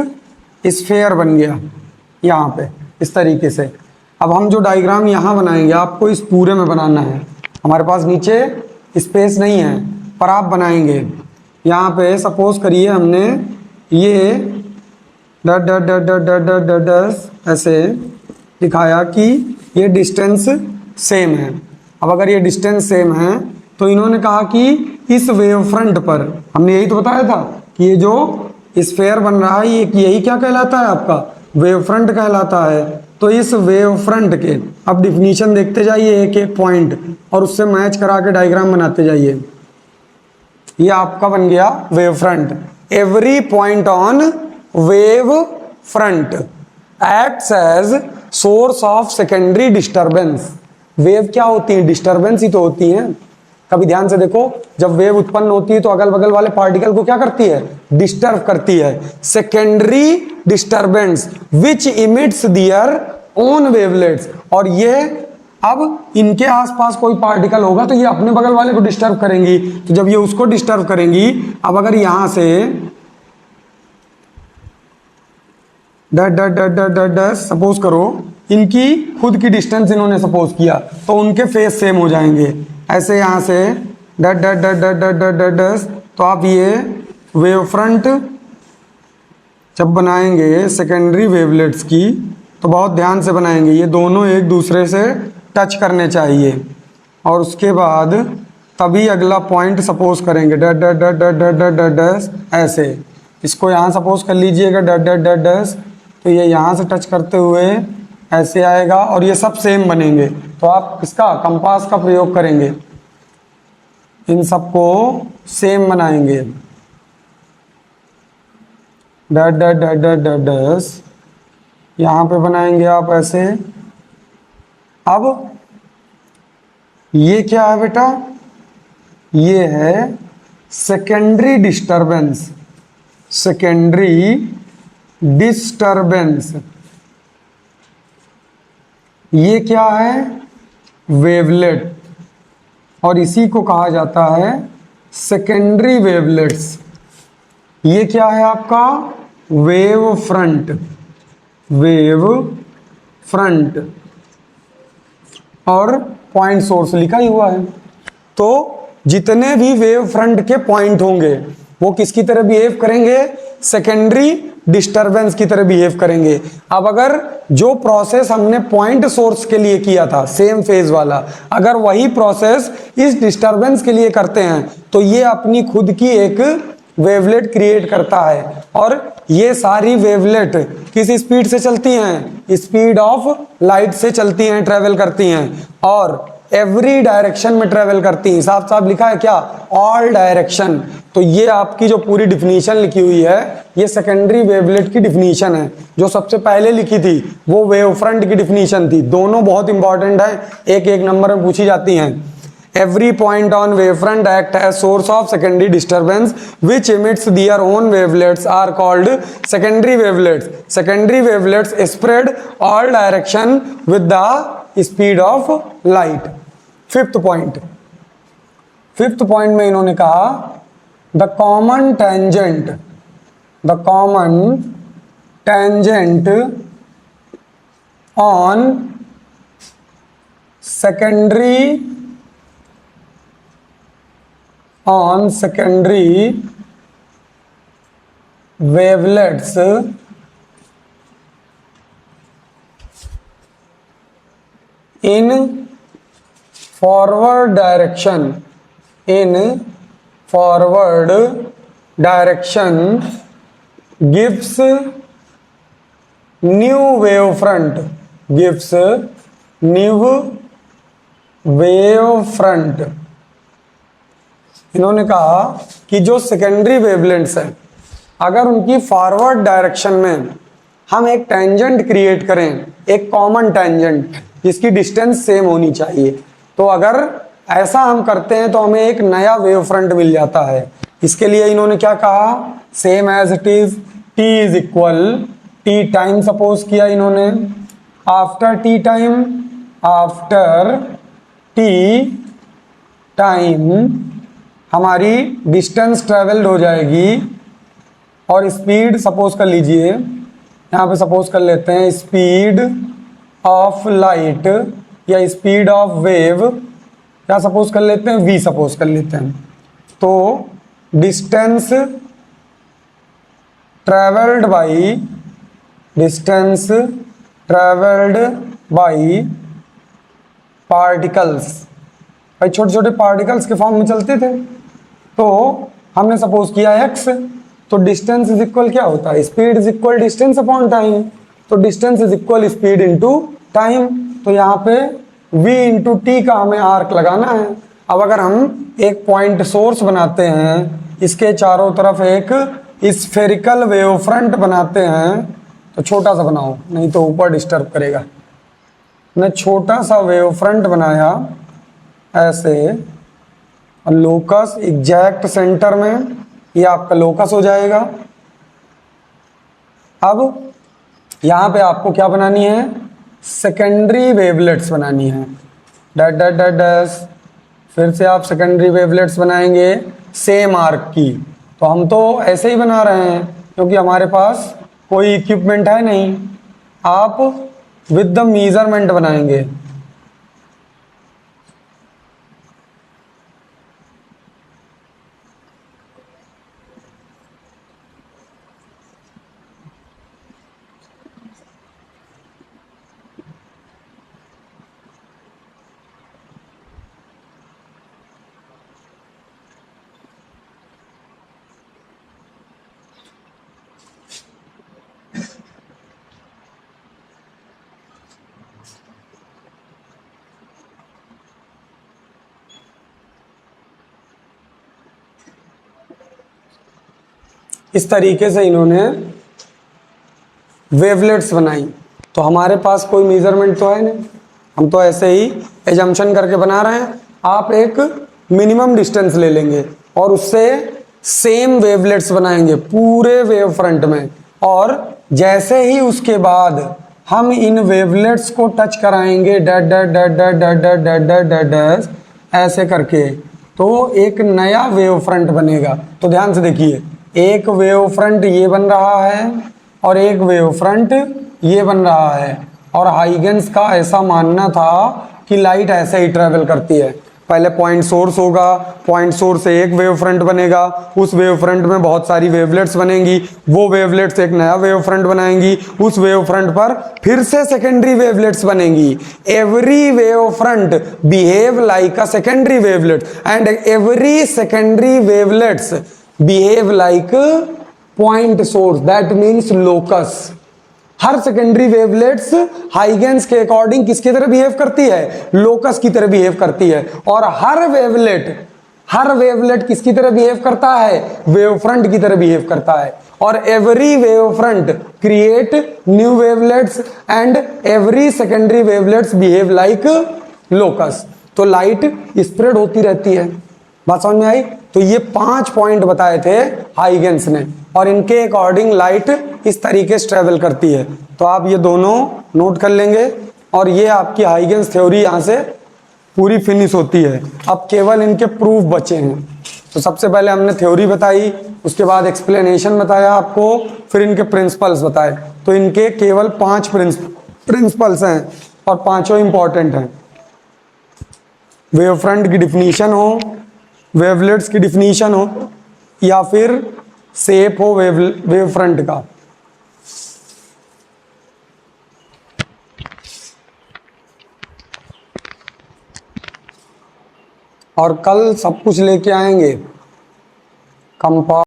स्फेयर बन गया, यहाँ पे इस तरीके से। अब हम जो डायग्राम यहाँ बनाएंगे, आपको इस पूरे में बनाना है। हमारे पास नीचे स्पेस नहीं है, पर आप बनाएंगे। यहाँ पे सपोज करिए हमने ये डट डट डट डट डट डट डट डट ऐसे दिखाया कि ये डिस्टेंस सेम है। अब अगर ये डिस्टेंस सेम है तो इन्होंने कहा कि इस वेव फ्रंट पर, हमने यही तो बताया था कि ये जो स्फेयर बन रहा है ये यही क्या कहलाता है आपका, वेव फ्रंट कहलाता है। तो इस वेव फ्रंट के अब डिफिनीशन देखते जाइए एक एक पॉइंट और उससे मैच करा के डायग्राम बनाते जाइए। ये आपका बन गया wave front. Every point on wave front acts as source of secondary disturbance. Wave क्या होती है, डिस्टर्बेंस ही तो होती है। कभी ध्यान से देखो, जब वेव उत्पन्न होती है तो अगल बगल वाले पार्टिकल को क्या करती है, डिस्टर्ब करती है। Secondary disturbance which emits their own wavelets. और ये अब इनके आसपास कोई पार्टिकल होगा तो ये अपने बगल वाले को डिस्टर्ब करेंगी, तो जब ये उसको डिस्टर्ब करेंगी, अब अगर यहां से डट डट डट डट डट डट सपोज करो इनकी खुद की डिस्टेंस इन्होंने सपोज किया तो उनके फेस सेम हो जाएंगे। ऐसे यहाँ से डट डट डट डट डट डट डट डट, तो आप ये वेव फ्रंट जब बनाएंगे सेकेंडरी वेवलेट्स की तो बहुत ध्यान से बनाएंगे, ये दोनों एक दूसरे से टच करने चाहिए और उसके बाद तभी अगला पॉइंट सपोज करेंगे। डट डट डट डट डट डट डट डट ऐसे इसको यहाँ सपोज कर लीजिएगा डट डट डट डट, तो ये यहाँ से टच करते हुए ऐसे आएगा और ये सब सेम बनेंगे। तो आप इसका कंपास का प्रयोग करेंगे, इन सबको सेम बनाएंगे। डट डट डट डट डट डट यहाँ पे बनाएंगे आप ऐसे। अब ये क्या है बेटा, ये है सेकेंडरी डिस्टरबेंस। सेकेंडरी डिस्टरबेंस ये क्या है, वेवलेट, और इसी को कहा जाता है सेकेंडरी वेवलेट्स। ये क्या है आपका, वेव फ्रंट। वेव फ्रंट और पॉइंट सोर्स लिखा ही हुआ है। तो जितने भी वेव फ्रंट के पॉइंट होंगे वो किसकी तरह बिहेव करेंगे, सेकेंडरी डिस्टरबेंस की तरह बिहेव करेंगे। अब अगर जो प्रोसेस हमने पॉइंट सोर्स के लिए किया था सेम फेज वाला, अगर वही प्रोसेस इस डिस्टरबेंस के लिए करते हैं तो ये अपनी खुद की एक वेवलेट क्रिएट करता है। और ये सारी वेवलेट किस स्पीड से चलती हैं, स्पीड ऑफ लाइट से चलती हैं, ट्रेवल करती हैं और एवरी डायरेक्शन में ट्रेवल करती हैं। साफ साफ लिखा है क्या, ऑल डायरेक्शन। तो ये आपकी जो पूरी डिफिनीशन लिखी हुई है ये सेकेंडरी वेवलेट की डिफिनीशन है। जो सबसे पहले लिखी थी वो वेव फ्रंट की डिफिनीशन थी। दोनों बहुत इंपॉर्टेंट है, एक एक नंबर में पूछी जाती हैं। Every point on wavefront act as source of secondary disturbance which emits their own wavelets are called secondary wavelets. Secondary wavelets spread all direction with the speed of light. Fifth point में इन्होंने कहा the common tangent on secondary wavelets in forward direction gives new wavefront. इन्होंने कहा कि जो secondary wavelets हैं अगर उनकी फॉरवर्ड डायरेक्शन में हम एक टेंजेंट क्रिएट करें, एक कॉमन टेंजेंट जिसकी डिस्टेंस सेम होनी चाहिए, तो अगर ऐसा हम करते हैं तो हमें एक नया वेव फ्रंट मिल जाता है। इसके लिए इन्होंने क्या कहा, same as it is t is equal t time suppose किया इन्होंने। आफ्टर टी टाइम हमारी डिस्टेंस ट्रेवल्ड हो जाएगी और स्पीड सपोज कर लीजिए, यहाँ पे सपोज कर लेते हैं स्पीड ऑफ लाइट या स्पीड ऑफ वेव, क्या सपोज कर लेते हैं, v सपोज कर लेते हैं। तो distance travelled by distance travelled by particles. भाई छोटे छोटे पार्टिकल्स के फॉर्म में चलते थे, तो हमने सपोज किया x, तो डिस्टेंस इज इक्वल क्या होता है, speed is equal distance upon time. तो distance is equal speed into time. तो यहाँ पे v इंटू टी का हमें आर्क लगाना है। अब अगर हम एक पॉइंट सोर्स बनाते हैं, इसके चारों तरफ एक स्फेरिकल वेव फ्रंट बनाते हैं, तो छोटा सा बनाओ नहीं तो ऊपर डिस्टर्ब करेगा। मैं छोटा सा वेव फ्रंट बनाया ऐसे, और लोकस एग्जैक्ट सेंटर में, ये आपका लोकस हो जाएगा। अब यहाँ पे आपको क्या बनानी है, सेकेंडरी वेवलेट्स बनानी है। डैट डैट डैट डैश, फिर से आप सेकेंडरी वेवलेट्स बनाएंगे सेम आर्क की। तो हम तो ऐसे ही बना रहे हैं क्योंकि हमारे पास कोई इक्विपमेंट है नहीं। आप विद द मेजरमेंट बनाएंगे। इस तरीके से इन्होंने वेवलेट्स बनाई। तो हमारे पास कोई मेजरमेंट तो है नहीं, हम तो ऐसे ही एजम्पशन करके बना रहे हैं। आप एक मिनिमम डिस्टेंस ले लेंगे और उससे सेम वेवलेट्स बनाएंगे पूरे वेव फ्रंट में, और जैसे ही उसके बाद हम इन वेवलेट्स को टच कराएंगे that that that that that that that that that dash ऐसे करके, तो एक नया वेव फ्रंट बनेगा। तो ध्यान से देखिए, एक वेव फ्रंट ये बन रहा है और एक वेव फ्रंट ये बन रहा है। और हाइगेंस का ऐसा मानना था कि लाइट ऐसे ही ट्रेवल करती है। पहले पॉइंट सोर्स होगा, पॉइंट सोर्स से एक वेव फ्रंट बनेगा, उस वेव फ्रंट में बहुत सारी वेवलेट्स बनेंगी, वो वेवलेट्स एक नया वेव फ्रंट बनाएंगी, उस वेव फ्रंट पर फिर से सेकेंडरी वेवलेट्स बनेंगी। Every wave front behave like a secondary wavelet and every secondary wavelets behave like point source, that means locus. Her secondary wavelets Huygens के अकॉर्डिंग किसकी तरह बिहेव करती है, लोकस की तरह बिहेव करती है। और हर वेवलेट किसकी तरह बिहेव करता है, वेव फ्रंट की तरह बिहेव करता है। और every wave front create new wavelets and every secondary wavelets behave like locus. तो लाइट स्प्रेड होती रहती है। बात समझ में आई? तो ये 5 पॉइंट बताए थे हाइगेंस ने, और इनके अकॉर्डिंग लाइट इस तरीके से ट्रेवल करती है। तो आप ये दोनों नोट कर लेंगे, और ये आपकी हाइगेंस थ्योरी यहाँ से पूरी फिनिश होती है। अब केवल इनके प्रूफ बचे हैं। तो सबसे पहले हमने थ्योरी बताई, उसके बाद एक्सप्लेनेशन बताया आपको, फिर इनके प्रिंसिपल्स बताए। तो इनके केवल 5 प्रिंसिपल्स हैं और पांचों इंपॉर्टेंट हैं। वेव फ्रंट की डिफिनीशन हो, वेवलेट्स की डिफिनीशन हो, या फिर शेप हो वेव फ्रंट का। और कल सब कुछ लेके आएंगे, कंपास